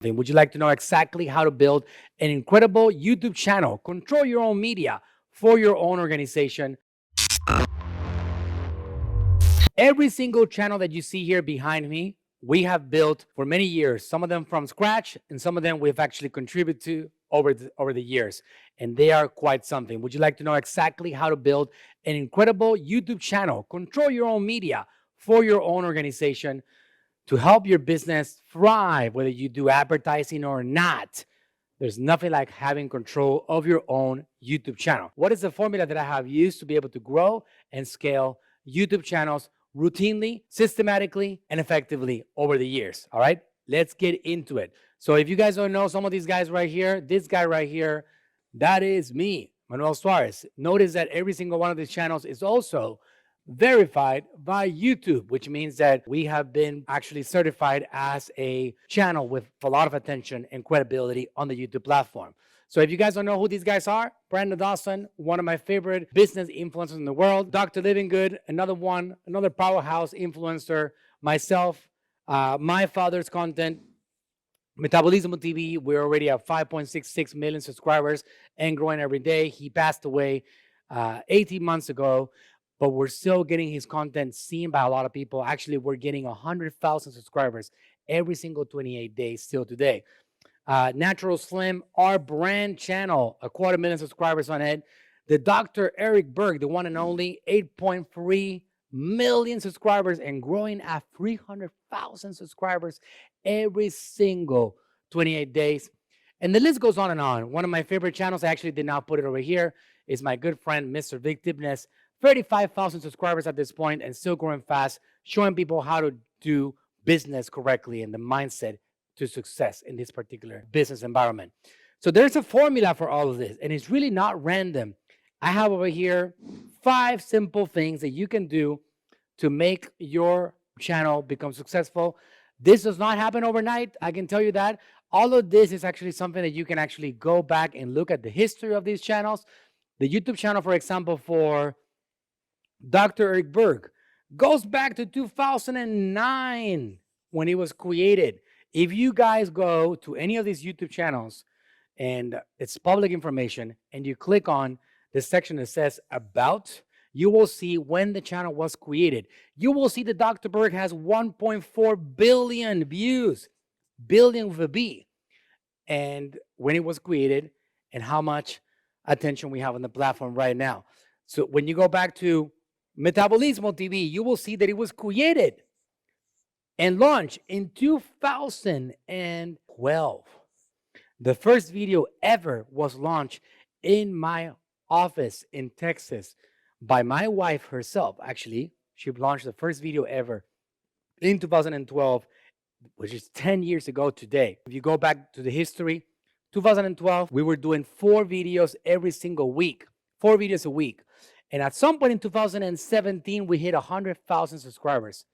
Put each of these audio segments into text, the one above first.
Would you like to know exactly how to build an incredible YouTube channel, control your own media for your own organization? Every single channel that you see here behind me, we have built for many years, some of them from scratch, and some of them we've actually contributed to over the years, and they are quite something. Would you like to know exactly how to build an incredible YouTube channel, control your own media for your own organization to help your business thrive, whether you do advertising or not? There's nothing like having control of your own YouTube channel. What is the formula that I have used to be able to grow and scale YouTube channels routinely, systematically, and effectively over the years? All right, let's get into it. So if you guys don't know some of these guys right here, this guy right here, that is me, Manuel Suarez. Notice that every single one of these channels is also verified by YouTube, which means that we have been actually certified as a channel with a lot of attention and credibility on the YouTube platform. So if you guys don't know who these guys are, Brandon Dawson, one of my favorite business influencers in the world, Dr. Living Good, another one, another powerhouse influencer, myself, my father's content, Metabolismo TV, we're already at 5.66 million subscribers and growing every day. He passed away 18 months ago, but we're still getting his content seen by a lot of people. Actually, we're getting 100,000 subscribers every single 28 days still today. Natural Slim, our brand channel, 250,000 subscribers on it. The Dr. Eric Berg, the one and only, 8.3 million subscribers and growing at 300,000 subscribers every single 28 days. And the list goes on and on. One of my favorite channels, I actually did not put it over here, is my good friend, Mr. Victiveness. 35,000 subscribers at this point and still growing fast, showing people how to do business correctly and the mindset to success in this particular business environment. So there's a formula for all of this, and it's really not random. I have over here 5 simple things that you can do to make your channel become successful. This does not happen overnight. I can tell you that. All of this is actually something that you can actually go back and look at the history of these channels. The YouTube channel, for example, for Dr. Eric Berg goes back to 2009 when it was created. If you guys go to any of these YouTube channels, and it's public information, and you click on the section that says About, you will see when the channel was created. You will see that Dr. Berg has 1.4 billion views, billion with a B, and when it was created, and how much attention we have on the platform right now. So when you go back to Metabolismo TV, you will see that it was created and launched in 2012. The first video ever was launched in my office in Texas by my wife herself. Actually, she launched the first video ever in 2012, which is 10 years ago today. If you go back to the history, 2012, we were doing 4 videos every single week, 4 videos a week. And at some point in 2017, we hit 100,000 subscribers.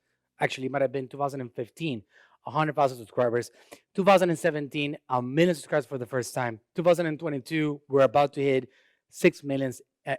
Actually, it might have been 2015, 100,000 subscribers. 2017, 1,000,000 subscribers for the first time. 2022, we're about to hit 6 million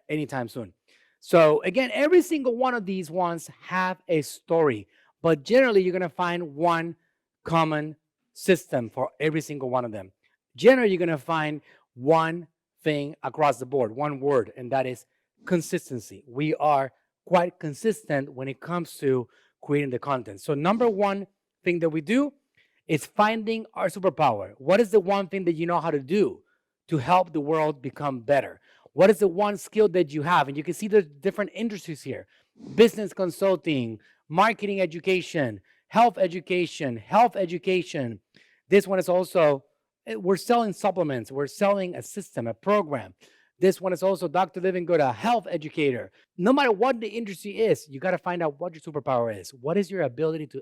anytime soon. So again, every single one of these ones have a story, but generally you're going to find one common system for every single one of them. Generally, you're going to find one thing across the board, one word, and that is consistency. We are quite consistent when it comes to creating the content. So number one thing that we do is finding our superpower. What is the one thing that you know how to do to help the world become better? What is the one skill that you have? And you can see the different industries here: business consulting, marketing education, health education, health education. This one is also, we're selling supplements. We're selling a system, a program. This one is also Dr. Living Good, a health educator. No matter what the industry is, you got to find out what your superpower is. What is your ability to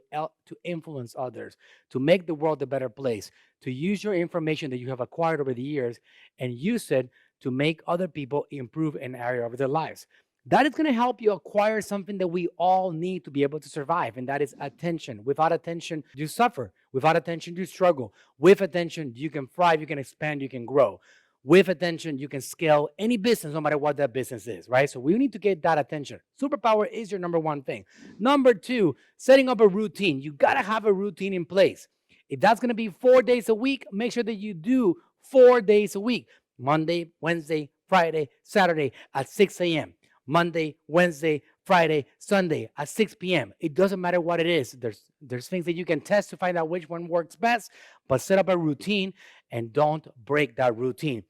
influence others, to make the world a better place, to use your information that you have acquired over the years and use it to make other people improve an area of their lives. That is going to help you acquire something that we all need to be able to survive, and that is attention. Without attention, you suffer. Without attention, you struggle. With attention, you can thrive, you can expand, you can grow. With attention, you can scale any business, no matter what that business is, right? So we need to get that attention. Superpower is your number one thing. Number two, setting up a routine. You got to have a routine in place. If that's going to be 4 days a week, make sure that you do 4 days a week. Monday, Wednesday, Friday, Saturday at 6 a.m. Monday, Wednesday, Friday, Sunday at 6 p.m. It doesn't matter what it is. There's things that you can test to find out which one works best, but set up a routine and don't break that routine.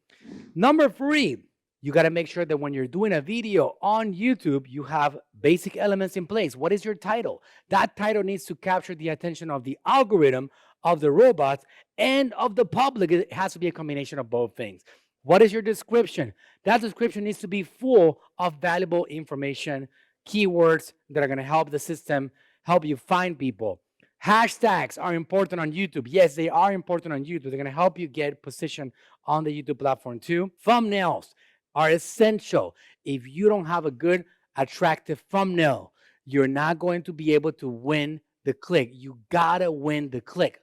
Number 3, you got to make sure that when you're doing a video on YouTube, you have basic elements in place. What is your title? That title needs to capture the attention of the algorithm, of the robots, and of the public. It has to be a combination of both things. What is your description? That description needs to be full of valuable information, keywords that are going to help the system, help you find people. Hashtags are important on YouTube. Yes, they are important on YouTube. They're going to help you get positioned on the YouTube platform too. Thumbnails are essential. If you don't have a good, attractive thumbnail, you're not going to be able to win the click. You gotta win the click.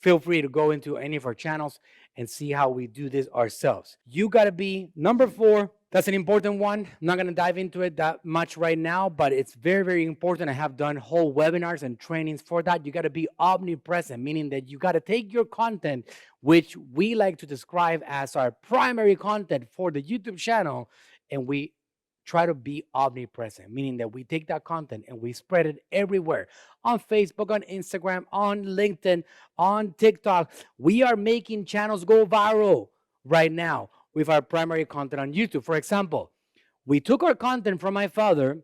Feel free to go into any of our channels and see how we do this ourselves. You gotta be number 4. That's an important one. I'm not gonna dive into it that much right now, but it's very, very important. I have done whole webinars and trainings for that. You gotta be omnipresent, meaning that you gotta take your content, which we like to describe as our primary content for the YouTube channel, and we try to be omnipresent, meaning that we take that content and we spread it everywhere, on Facebook, on Instagram, on LinkedIn, on TikTok. We are making channels go viral right now with our primary content on YouTube. For example, we took our content from my father,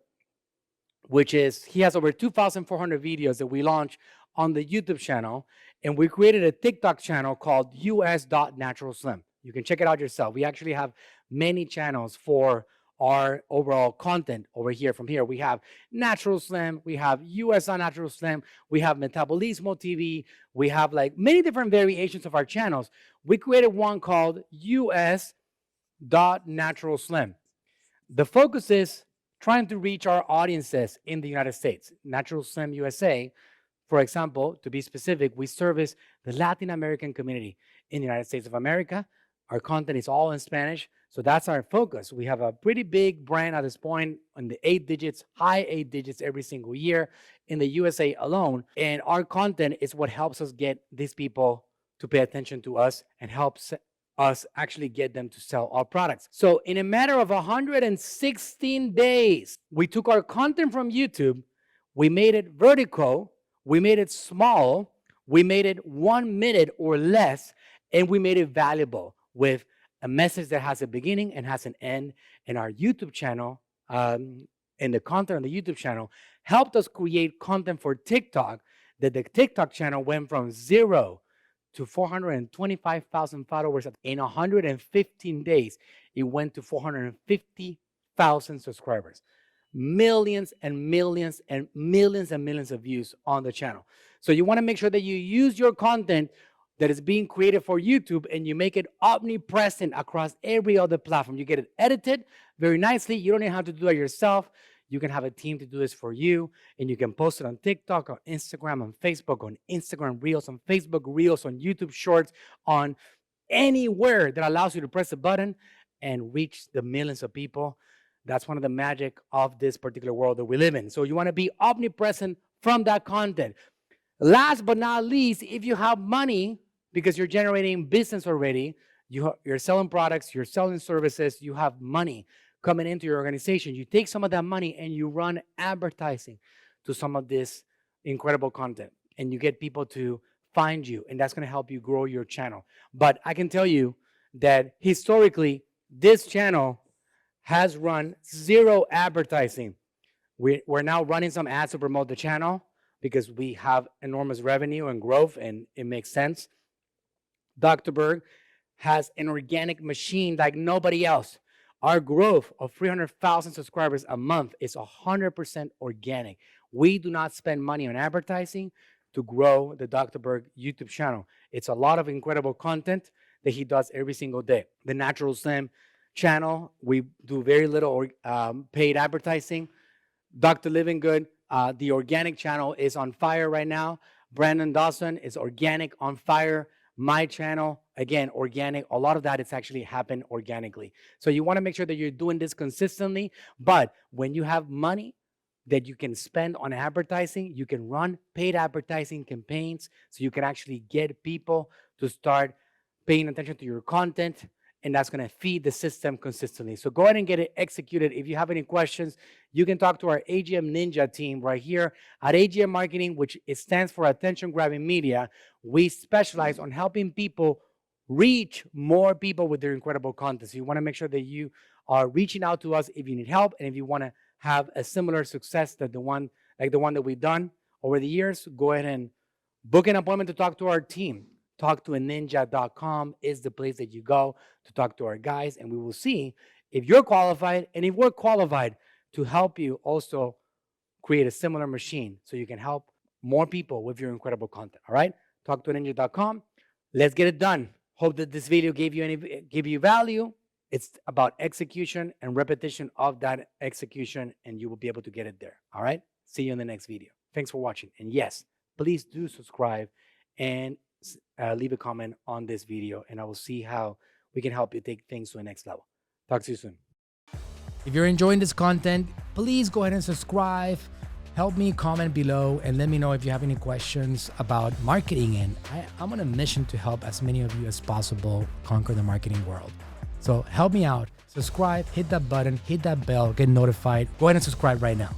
which is, he has over 2,400 videos that we launched on the YouTube channel, and we created a TikTok channel called us.naturalslim. You can check it out yourself. We actually have many channels for our overall content over here. From here, we have Natural Slim, we have US on Natural Slim, we have Metabolismo TV, we have like many different variations of our channels. We created one called us.naturalslim. The focus is trying to reach our audiences in the United States. Natural Slim USA, for example, to be specific, we service the Latin American community in the United States of America. Our content is all in Spanish, so that's our focus. We have a pretty big brand at this point in the 8 digits, high 8 digits every single year in the USA alone. And our content is what helps us get these people to pay attention to us and helps us actually get them to sell our products. So in a matter of 116 days, we took our content from YouTube, we made it vertical, we made it small, we made it 1 minute or less, and we made it valuable with a message that has a beginning and has an end. And our YouTube channel, and the content on the YouTube channel helped us create content for TikTok, that the TikTok channel went from 0 to 425,000 followers in 115 days. It went to 450,000 subscribers. Millions and millions and millions and millions of views on the channel. So you want to make sure that you use your content that is being created for YouTube and you make it omnipresent across every other platform. You get it edited very nicely. You don't even have to do it yourself. You can have a team to do this for you, and you can post it on TikTok, on Instagram, on Facebook, on Instagram Reels, on Facebook Reels, on YouTube Shorts, on anywhere that allows you to press a button and reach the millions of people. That's one of the magic of this particular world that we live in. So you want to be omnipresent from that content. Last but not least, if you have money, because you're generating business already, you're selling products, you're selling services, you have money coming into your organization, you take some of that money and you run advertising to some of this incredible content, and you get people to find you, and that's going to help you grow your channel. But I can tell you that historically, this channel has run 0 advertising. We're now running some ads to promote the channel because we have enormous revenue and growth, and it makes sense. Dr. Berg has an organic machine like nobody else. Our growth of 300,000 subscribers a month is 100% organic. We do not spend money on advertising to grow the Dr. Berg YouTube channel. It's a lot of incredible content that he does every single day. The Natural Slim channel, we do very little paid advertising. Dr. Living Good, the organic channel is on fire right now. Brandon Dawson is organic, on fire. My channel, again, organic. A lot of that has actually happened organically. So you want to make sure that you're doing this consistently. But when you have money, that you can spend on advertising. You can run paid advertising campaigns so you can actually get people to start paying attention to your content, and that's going to feed the system consistently. So go ahead and get it executed. If you have any questions, you can talk to our AGM Ninja team right here at AGM Marketing, which it stands for Attention Grabbing Media. We specialize on helping people reach more people with their incredible content. So you want to make sure that you are reaching out to us if you need help, and if you want to have a similar success that the one that we've done over the years, go ahead and book an appointment to talk to our team. TalkToANinja.com is the place that you go to talk to our guys, and we will see if you're qualified and if we're qualified to help you also create a similar machine so you can help more people with your incredible content. All right? TalkToANinja.com. Let's get it done. Hope that this video gave you value. It's about execution and repetition of that execution, and you will be able to get it there. All right? See you in the next video. Thanks for watching. And yes, please do subscribe and leave a comment on this video, and I will see how we can help you take things to the next level. Talk to you soon. If you're enjoying this content, please go ahead and subscribe. Help me comment below and let me know if you have any questions about marketing. And I'm on a mission to help as many of you as possible conquer the marketing world. So help me out. Subscribe, hit that button, hit that bell, get notified. Go ahead and subscribe right now.